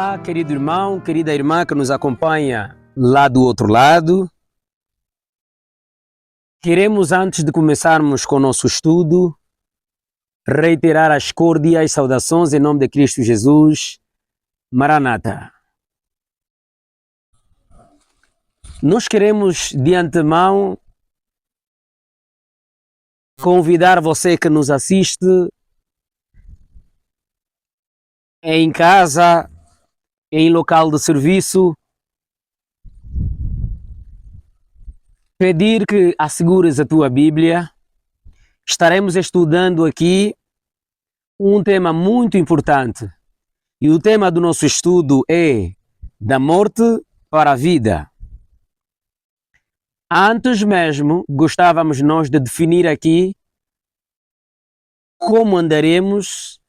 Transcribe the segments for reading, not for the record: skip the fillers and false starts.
Olá, querido irmão, querida irmã que nos acompanha lá do outro lado. Queremos, antes de começarmos com o nosso estudo, reiterar as cordiais saudações em nome de Cristo Jesus. Maranata. Nós queremos, de antemão, convidar você que nos assiste em casa, em local de serviço, pedir que assegures a tua Bíblia. Estaremos estudando aqui um tema muito importante. E o tema do nosso estudo é da morte para a vida. Antes mesmo, gostávamos nós de definir aqui como andaremos.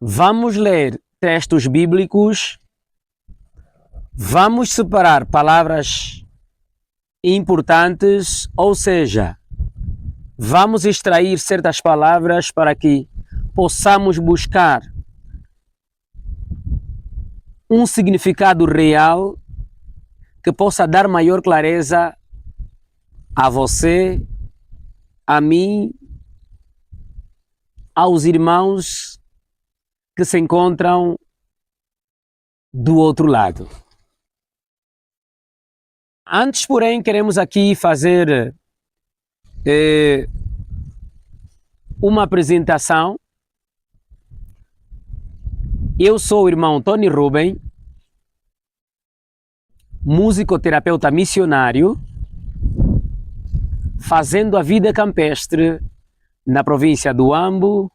Vamos ler textos bíblicos, vamos separar palavras importantes, ou seja, vamos extrair certas palavras para que possamos buscar um significado real que possa dar maior clareza a você, a mim, aos irmãos que se encontram do outro lado. Antes, porém, queremos aqui fazer uma apresentação. Eu sou o irmão Tony Ruben, musicoterapeuta missionário, fazendo a vida campestre na província do Ambo,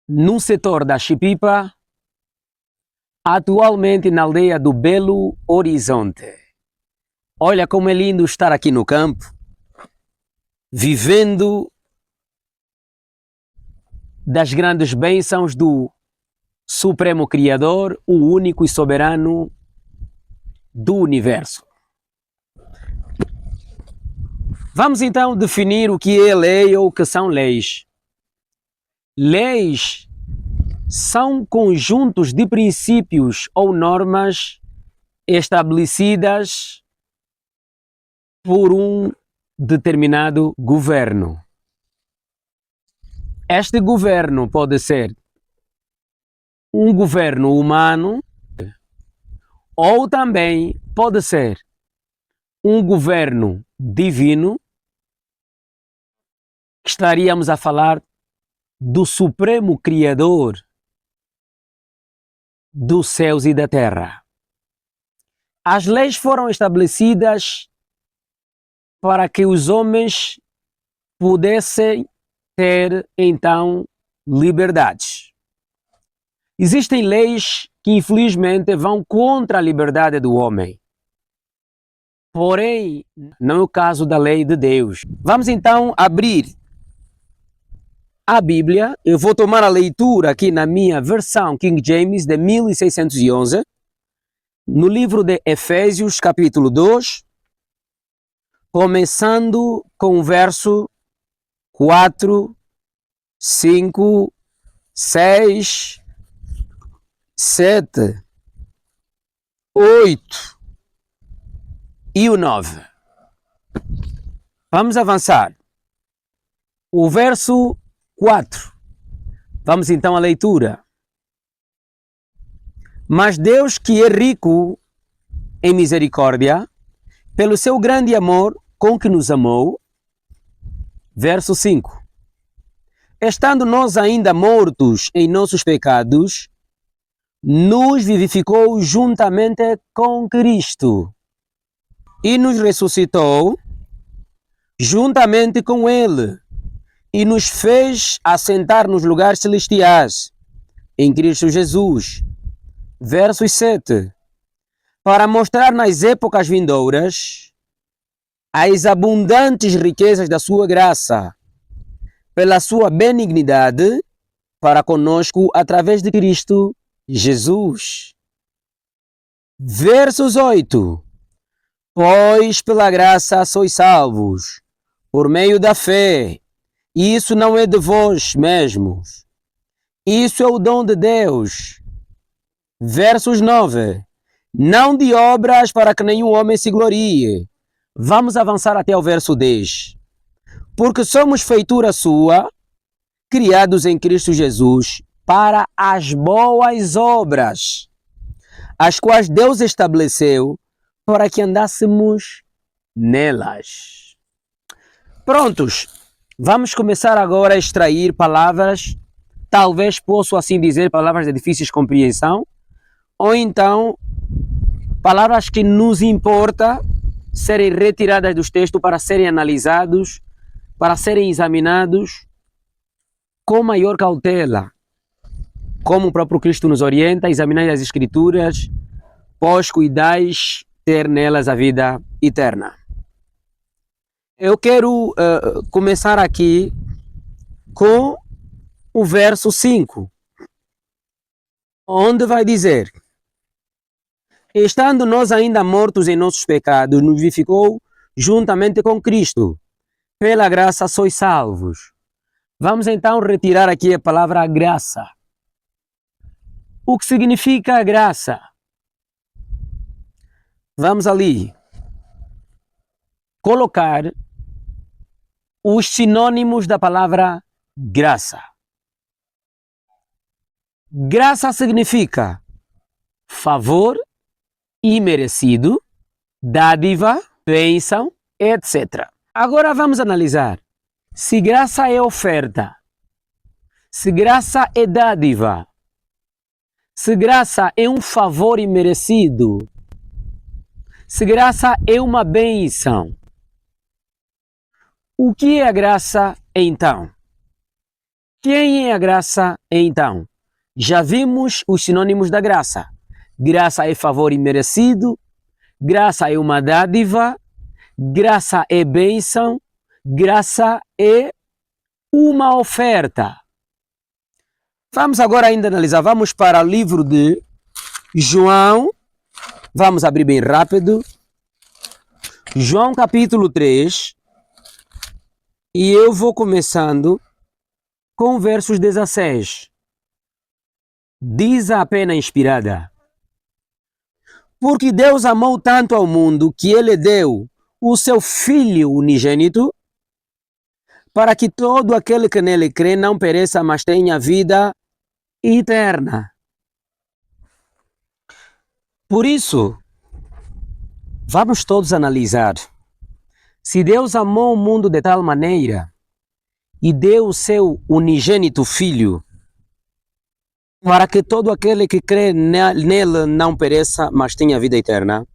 no setor da Xipipa, atualmente na aldeia do Belo Horizonte. Olha como é lindo estar aqui no campo, vivendo das grandes bênçãos do Supremo Criador, o único e soberano do universo. Vamos então definir o que é lei ou o que são leis. Leis são conjuntos de princípios ou normas estabelecidas por um determinado governo. Este governo pode ser um governo humano ou também pode ser um governo divino. Estaríamos a falar do Supremo Criador dos céus e da terra. As leis foram estabelecidas para que os homens pudessem ter, então, liberdades. Existem leis que, infelizmente, vão contra a liberdade do homem. Porém, não é o caso da lei de Deus. Vamos, então, abrir a Bíblia. Eu vou tomar a leitura aqui na minha versão King James de 1611, no livro de Efésios, capítulo 2, começando com o verso 4, 5, 6, 7, 8 e o 9. Vamos avançar. O verso 4. Vamos então à leitura. Mas Deus, que é rico em misericórdia, pelo seu grande amor com que nos amou. Verso 5. Estando nós ainda mortos em nossos pecados, nos vivificou juntamente com Cristo e nos ressuscitou juntamente com Ele e nos fez assentar nos lugares celestiais em Cristo Jesus. Verso 7. Para mostrar nas épocas vindouras as abundantes riquezas da sua graça, pela sua benignidade para conosco através de Cristo Jesus. Versos 8. Pois pela graça sois salvos, por meio da fé, e isso não é de vós mesmos, Isso é o dom de Deus. Versos 9. Não de obras para que nenhum homem se glorie. Vamos avançar até o verso 10. Porque somos feitura sua, criados em Cristo Jesus, para as boas obras, as quais Deus estabeleceu para que andássemos nelas. Prontos, vamos começar agora a extrair palavras, talvez posso assim dizer, palavras de difícil compreensão, ou então palavras que nos importa serem retiradas dos textos para serem analisados, para serem examinados com maior cautela, como o próprio Cristo nos orienta, examinar as Escrituras, pois cuidais ter nelas a vida eterna. Eu quero começar aqui com o verso 5, onde vai dizer: estando nós ainda mortos em nossos pecados, nos vivificou juntamente com Cristo. Pela graça sois salvos. Vamos então retirar aqui a palavra graça. O que significa a graça? Vamos ali colocar os sinônimos da palavra graça. Graça significa favor imerecido, dádiva, bênção, etc. Agora vamos analisar se graça é oferta, se graça é dádiva, se graça é um favor imerecido, se graça é uma bênção. O que é a graça então? Quem é a graça então? Já vimos os sinônimos da graça. Graça é favor imerecido, graça é uma dádiva, graça é bênção, graça é uma oferta. Vamos agora ainda analisar, vamos para o livro de João, vamos abrir bem rápido, João capítulo 3, e eu vou começando com versos 16. Diz a pena inspirada: porque Deus amou tanto ao mundo que Ele deu o seu Filho unigênito, para que todo aquele que nele crê não pereça, mas tenha vida eterna. Por isso, vamos todos analisar. Se Deus amou o mundo de tal maneira e deu o seu unigênito Filho, para que todo aquele que crê nele não pereça, mas tenha vida eterna.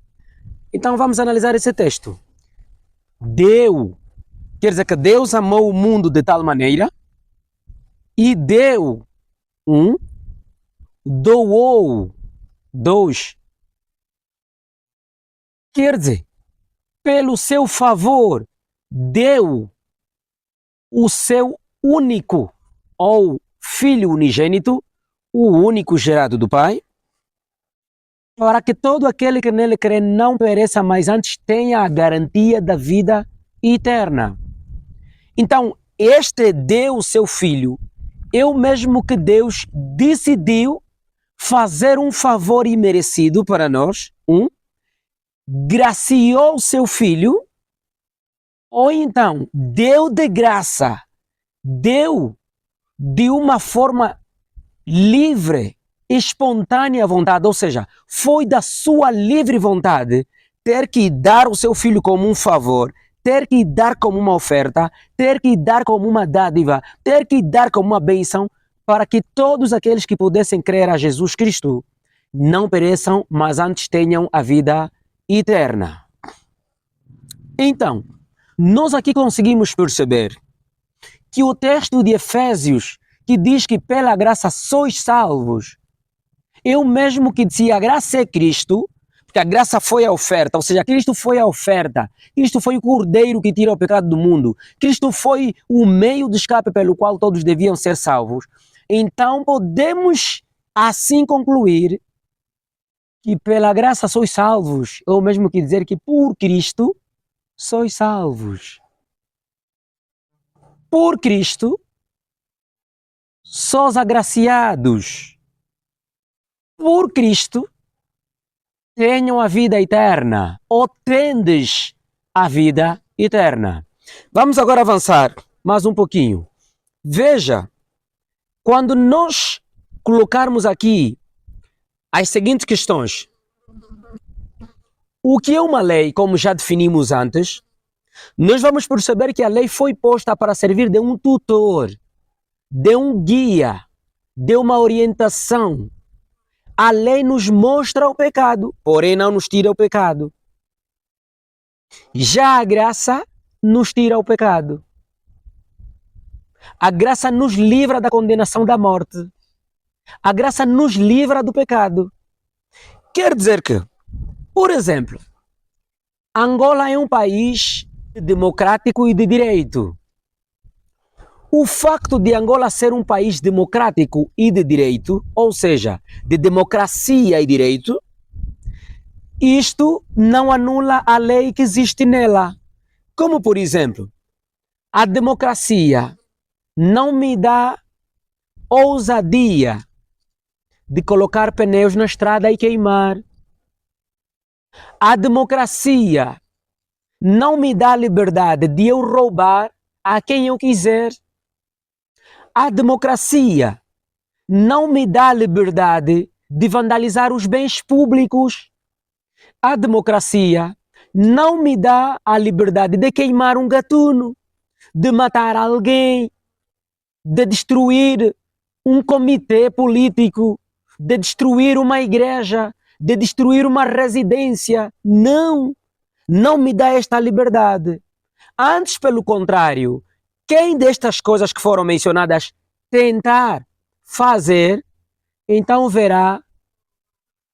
Então vamos analisar esse texto. Quer dizer que Deus amou o mundo de tal maneira e deu, doou, quer dizer, pelo seu favor, deu o seu único ou Filho unigênito, o único gerado do Pai, para que todo aquele que nele crê não pereça, mas antes tenha a garantia da vida eterna. Então, este deu o seu Filho, é o mesmo que Deus decidiu fazer um favor imerecido para nós, graciou o seu Filho, ou então deu de graça, deu de uma forma livre, espontânea vontade, ou seja, foi da sua livre vontade ter que dar o seu Filho como um favor, ter que dar como uma oferta, ter que dar como uma dádiva, ter que dar como uma bênção, para que todos aqueles que pudessem crer a Jesus Cristo não pereçam, mas antes tenham a vida eterna. Então, nós aqui conseguimos perceber que o texto de Efésios, que diz que pela graça sois salvos, é o mesmo que se a graça é Cristo, porque a graça foi a oferta, ou seja, Cristo foi a oferta, Cristo foi o cordeiro que tira o pecado do mundo, Cristo foi o meio de escape pelo qual todos deviam ser salvos. Então podemos assim concluir que pela graça sois salvos, é o mesmo que dizer que por Cristo sois salvos. Por Cristo Só os agraciados por Cristo tenham a vida eterna, ou tendes a vida eterna. Vamos agora avançar mais um pouquinho. Veja, quando nós colocarmos aqui as seguintes questões. O que é uma lei, como já definimos antes, nós vamos perceber que a lei foi posta para servir de um tutor, de um guia, de uma orientação. A lei nos mostra o pecado, porém não nos tira o pecado. Já a graça nos tira o pecado. A graça nos livra da condenação da morte. A graça nos livra do pecado. Quer dizer que, por exemplo, Angola é um país democrático e de direito. O facto de Angola ser um país democrático e de direito, ou seja, de democracia e direito, isto não anula a lei que existe nela. Como, por exemplo, a democracia não me dá ousadia de colocar pneus na estrada e queimar. A democracia não me dá liberdade de eu roubar a quem eu quiser. A democracia não me dá liberdade de vandalizar os bens públicos. A democracia não me dá a liberdade de queimar um gatuno, de matar alguém, de destruir um comitê político, de destruir uma igreja, de destruir uma residência. Não me dá esta liberdade. Antes, pelo contrário, quem destas coisas que foram mencionadas tentar fazer, então verá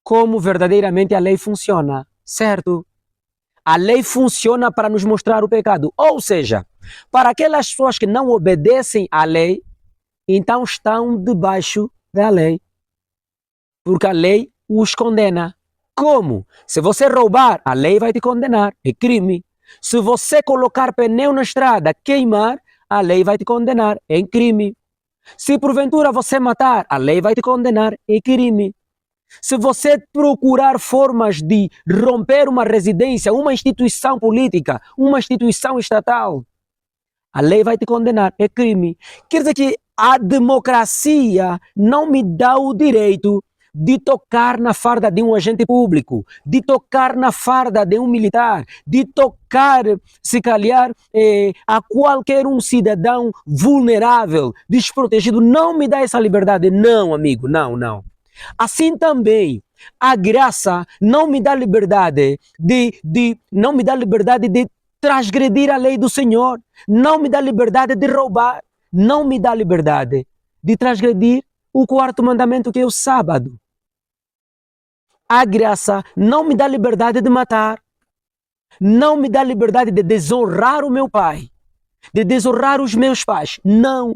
como verdadeiramente a lei funciona, certo? A lei funciona para nos mostrar o pecado. Ou seja, para aquelas pessoas que não obedecem à lei, então estão debaixo da lei. Porque a lei os condena. Como? Se você roubar, a lei vai te condenar. É crime. Se você colocar pneu na estrada, queimar, a lei vai te condenar. É crime. Se porventura você matar, a lei vai te condenar. É crime. Se você procurar formas de romper uma residência, uma instituição política, uma instituição estatal, a lei vai te condenar. É crime. Quer dizer que a democracia não me dá o direito de tocar na farda de um agente público, de tocar na farda de um militar, de tocar, se calhar, a qualquer um cidadão vulnerável, desprotegido. Não me dá essa liberdade. Não, amigo, não. Assim também, a graça não me dá liberdade não me dá liberdade de transgredir a lei do Senhor, não me dá liberdade de roubar, não me dá liberdade de transgredir o quarto mandamento, que é o sábado. A graça não me dá liberdade de matar, não me dá liberdade de desonrar o meu pai, de desonrar os meus pais, não.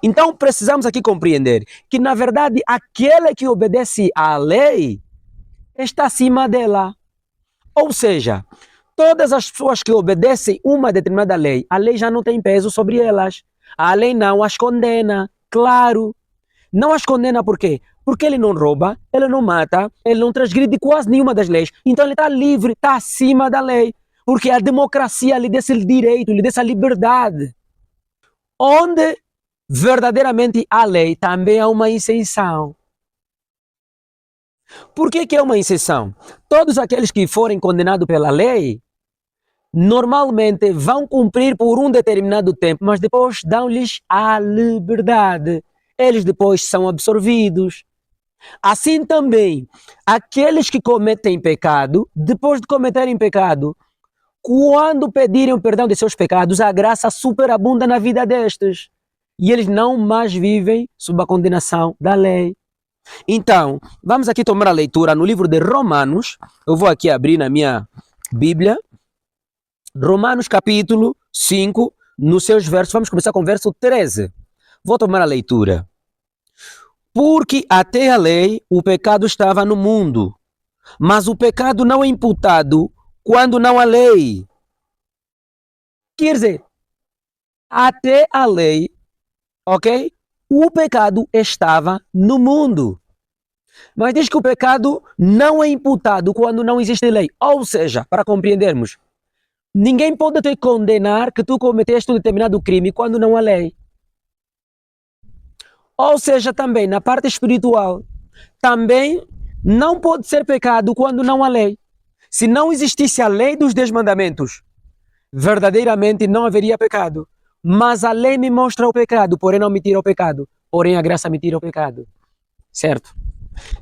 Então precisamos aqui compreender que, na verdade, aquele que obedece à lei está acima dela. Ou seja, todas as pessoas que obedecem uma determinada lei, a lei já não tem peso sobre elas. A lei não as condena, claro. Não as condena por quê? Porque ele não rouba, ele não mata, ele não transgride quase nenhuma das leis. Então ele está livre, está acima da lei. Porque a democracia lhe dá esse direito, lhe dá essa liberdade. Onde verdadeiramente a lei também é uma isenção. Por que é uma isenção? Todos aqueles que forem condenados pela lei, normalmente vão cumprir por um determinado tempo, mas depois dão-lhes a liberdade. Eles depois são absorvidos. Assim também, aqueles que cometem pecado, depois de cometerem pecado, quando pedirem o perdão de seus pecados, a graça superabunda na vida destes. E eles não mais vivem sob a condenação da lei. Então, vamos aqui tomar a leitura no livro de Romanos. Eu vou aqui abrir na minha Bíblia. Romanos capítulo 5, nos seus versos. Vamos começar com o verso 13. Vou tomar a leitura. Porque até a lei o pecado estava no mundo, mas o pecado não é imputado quando não há lei. Quer dizer, até a lei, ok? o pecado estava no mundo. Mas diz que o pecado não é imputado quando não existe lei. Ou seja, para compreendermos, ninguém pode te condenar que tu cometeste um determinado crime quando não há lei. Ou seja, também na parte espiritual, também não pode ser pecado quando não há lei. Se não existisse a lei dos 10 mandamentos, verdadeiramente não haveria pecado. Mas a lei me mostra o pecado, porém não me tira o pecado. Porém a graça me tira o pecado. Certo?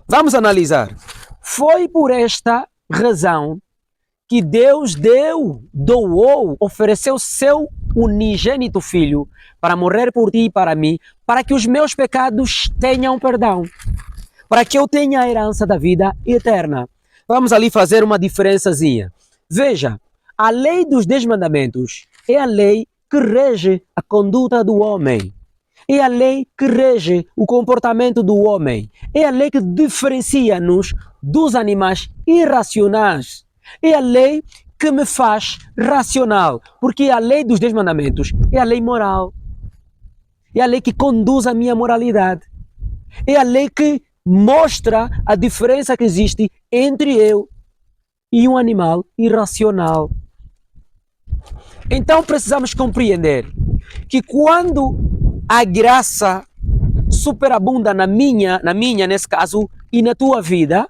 Vamos analisar. Foi por esta razão que Deus doou, ofereceu seu unigênito Filho para morrer por ti e para mim, para que os meus pecados tenham perdão, para que eu tenha a herança da vida eterna. Vamos ali fazer uma diferençazinha. Veja, a lei dos 10 mandamentos é a lei que rege a conduta do homem. É a lei que rege o comportamento do homem. É a lei que diferencia-nos dos animais irracionais. É a lei que me faz racional, porque a lei dos 10 mandamentos é a lei moral. É a lei que conduz a minha moralidade. É a lei que mostra a diferença que existe entre eu e um animal irracional. Então precisamos compreender que quando a graça superabunda na minha, nesse caso, e na tua vida,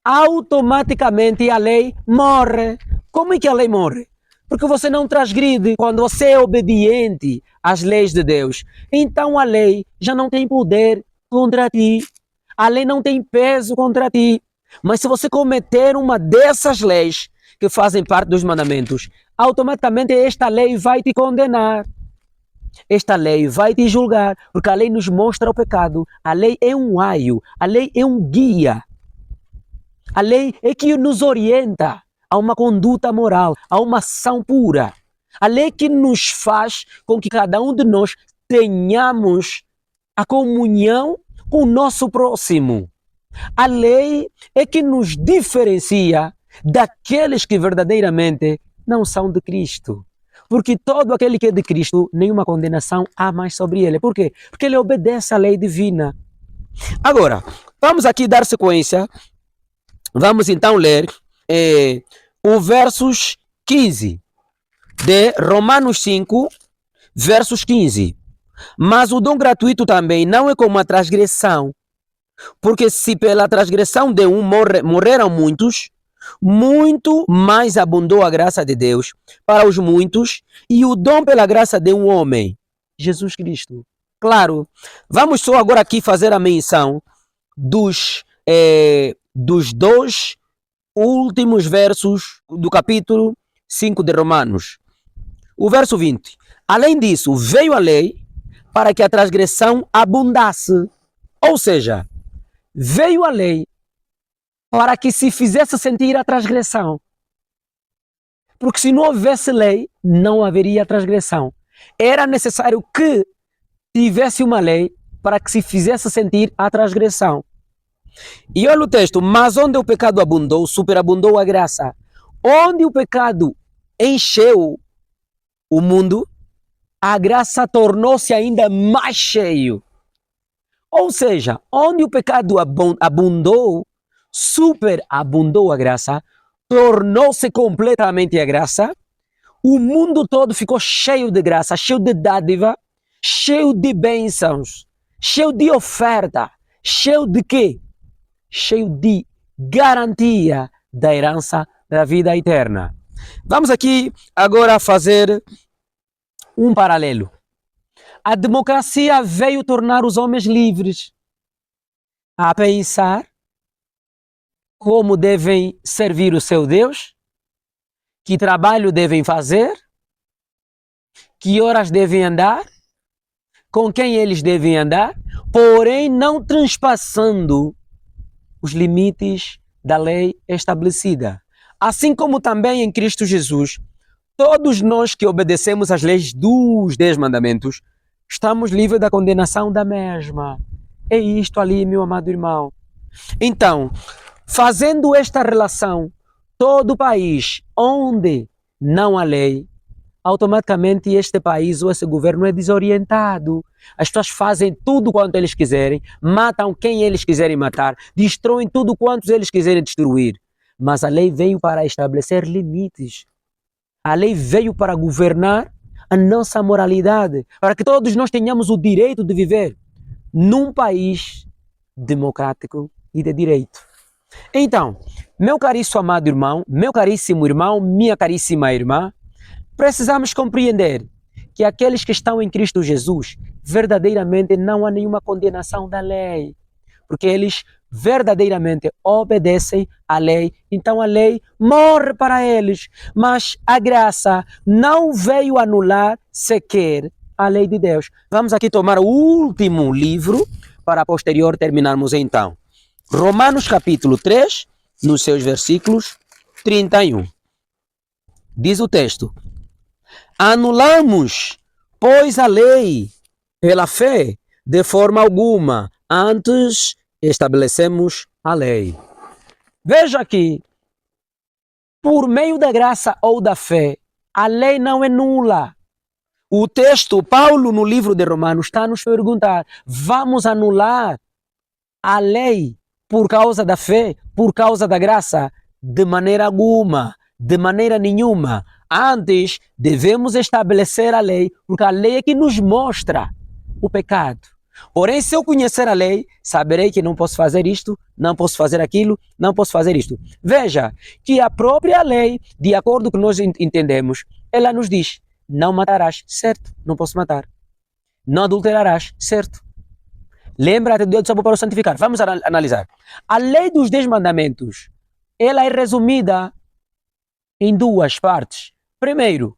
automaticamente a lei morre. Como é que a lei morre? Porque você não transgride quando você é obediente às leis de Deus. Então a lei já não tem poder contra ti. A lei não tem peso contra ti. Mas se você cometer uma dessas leis que fazem parte dos mandamentos, automaticamente esta lei vai te condenar. Esta lei vai te julgar, porque a lei nos mostra o pecado. A lei é um aio, a lei é um guia. A lei é que nos orienta a uma conduta moral, a uma ação pura. A lei que nos faz com que cada um de nós tenhamos a comunhão com o nosso próximo. A lei é que nos diferencia daqueles que verdadeiramente não são de Cristo. Porque todo aquele que é de Cristo, nenhuma condenação há mais sobre ele. Por quê? Porque ele obedece à lei divina. Agora, vamos aqui dar sequência. Vamos então ler o versos 15 de Romanos 5, versos 15. Mas o dom gratuito também não é como a transgressão. Porque se pela transgressão de um morreram muitos, muito mais abundou a graça de Deus para os muitos e o dom pela graça de um homem, Jesus Cristo. Claro, vamos só agora aqui fazer a menção dos 2 últimos versos do capítulo 5 de Romanos. O verso 20. Além disso, veio a lei para que a transgressão abundasse. Ou seja, veio a lei para que se fizesse sentir a transgressão. Porque se não houvesse lei, não haveria transgressão. Era necessário que tivesse uma lei para que se fizesse sentir a transgressão. E olha o texto, mas onde o pecado abundou, superabundou a graça. Onde o pecado encheu o mundo, a graça tornou-se ainda mais cheio. Ou seja, onde o pecado abundou, superabundou a graça, tornou-se completamente a graça, o mundo todo ficou cheio de graça, cheio de dádiva, cheio de bênçãos, cheio de oferta, cheio de quê? Cheio de garantia da herança da vida eterna. Vamos aqui agora fazer um paralelo. A democracia veio tornar os homens livres a pensar como devem servir o seu Deus, que trabalho devem fazer, que horas devem andar, com quem eles devem andar, porém não transpassando os limites da lei estabelecida. Assim como também em Cristo Jesus, todos nós que obedecemos às leis dos 10 mandamentos, estamos livres da condenação da mesma. É isto ali, meu amado irmão. Então, fazendo esta relação, todo país onde não há lei, automaticamente este país ou esse governo é desorientado. As pessoas fazem tudo quanto eles quiserem, matam quem eles quiserem matar, destroem tudo quanto eles quiserem destruir. Mas a lei veio para estabelecer limites. A lei veio para governar a nossa moralidade, para que todos nós tenhamos o direito de viver num país democrático e de direito. Então, meu caríssimo amado irmão, meu caríssimo irmão, minha caríssima irmã, precisamos compreender que aqueles que estão em Cristo Jesus, verdadeiramente não há nenhuma condenação da lei, porque eles verdadeiramente obedecem à lei, então a lei morre para eles, mas a graça não veio anular sequer a lei de Deus. Vamos aqui tomar o último livro para posterior terminarmos então. Romanos capítulo 3, nos seus versículos 31. Diz o texto: anulamos, pois, a lei pela fé, de forma alguma, antes estabelecemos a lei. Veja aqui, por meio da graça ou da fé, a lei não é nula. O texto, Paulo, no livro de Romanos, está a nos perguntar: vamos anular a lei por causa da fé, por causa da graça? De maneira alguma, de maneira nenhuma. Antes, devemos estabelecer a lei, porque a lei é que nos mostra o pecado. Porém, se eu conhecer a lei, saberei que não posso fazer isto, não posso fazer aquilo, não posso fazer isto. Veja que a própria lei, de acordo com o que nós entendemos, ela nos diz: não matarás, certo? Não posso matar. Não adulterarás, certo? Lembra-te de Deus salvou para o santificar. Vamos analisar. A lei dos 10 mandamentos, ela é resumida em duas partes. Primeiro,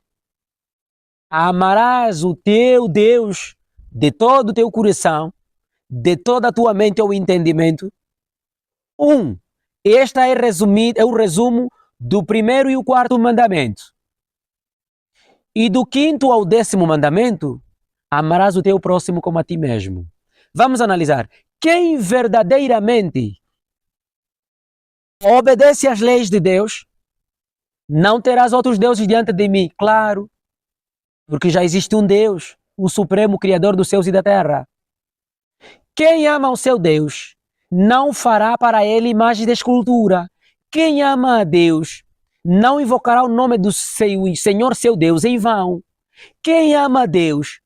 amarás o teu Deus de todo o teu coração, de toda a tua mente ou entendimento. Esta é o resumo do primeiro e o quarto mandamento. E do quinto ao 10º mandamento, amarás o teu próximo como a ti mesmo. Vamos analisar. Quem verdadeiramente obedece às leis de Deus, não terás outros deuses diante de mim. Claro, porque já existe um Deus, o Supremo Criador dos céus e da terra. Quem ama o seu Deus, não fará para ele imagem de escultura. Quem ama a Deus, não invocará o nome do Senhor seu Deus em vão. Quem ama a Deus,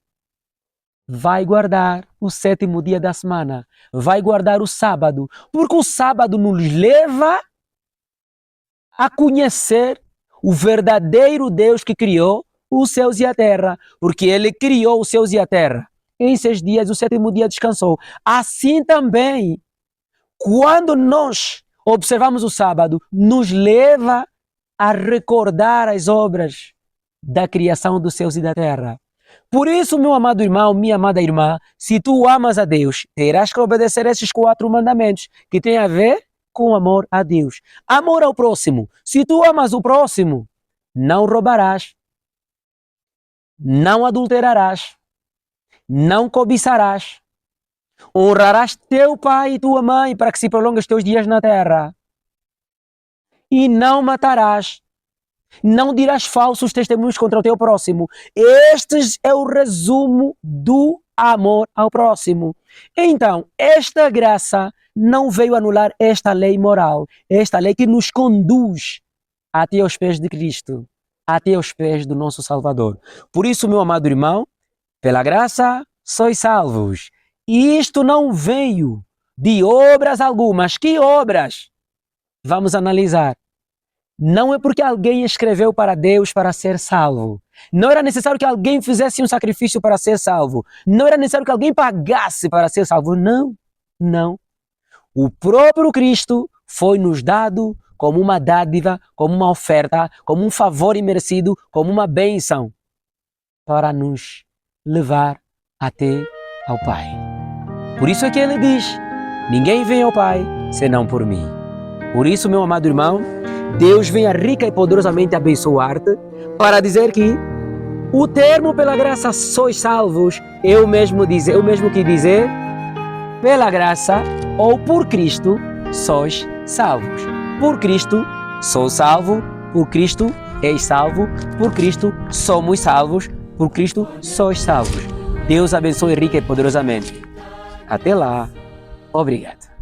vai guardar o 7º dia da semana, vai guardar o sábado, porque o sábado nos leva a conhecer o verdadeiro Deus que criou os céus e a terra, porque ele criou os céus e a terra. Em 6 dias, o 7º dia descansou. Assim também, quando nós observamos o sábado, nos leva a recordar as obras da criação dos céus e da terra. Por isso, meu amado irmão, minha amada irmã, se tu amas a Deus, terás que obedecer esses 4 mandamentos, que têm a ver com amor a Deus. Amor ao próximo. Se tu amas o próximo, não roubarás, não adulterarás, não cobiçarás, honrarás teu pai e tua mãe para que se prolonguem os teus dias na terra. E não matarás, não dirás falsos testemunhos contra o teu próximo. Este é o resumo do amor ao próximo. Então, esta graça não veio anular esta lei moral, esta lei que nos conduz até aos pés de Cristo, até aos pés do nosso Salvador. Por isso, meu amado irmão, pela graça sois salvos. E isto não veio de obras algumas. Que obras? Vamos analisar. Não é porque alguém escreveu para Deus para ser salvo. Não era necessário que alguém fizesse um sacrifício para ser salvo. Não era necessário que alguém pagasse para ser salvo. Não, não. O próprio Cristo foi nos dado como uma dádiva, como uma oferta, como um favor imerecido, como uma bênção para nos levar até ao Pai. Por isso é que ele diz: ninguém vem ao Pai senão por mim. Por isso, meu amado irmão, Deus venha rica e poderosamente abençoar-te para dizer que o termo pela graça sois salvos, eu mesmo que dizer pela graça ou por Cristo sois salvos. Por Cristo sou salvo, por Cristo és salvo, por Cristo somos salvos, por Cristo sois salvos. Deus abençoe rica e poderosamente. Até lá. Obrigado.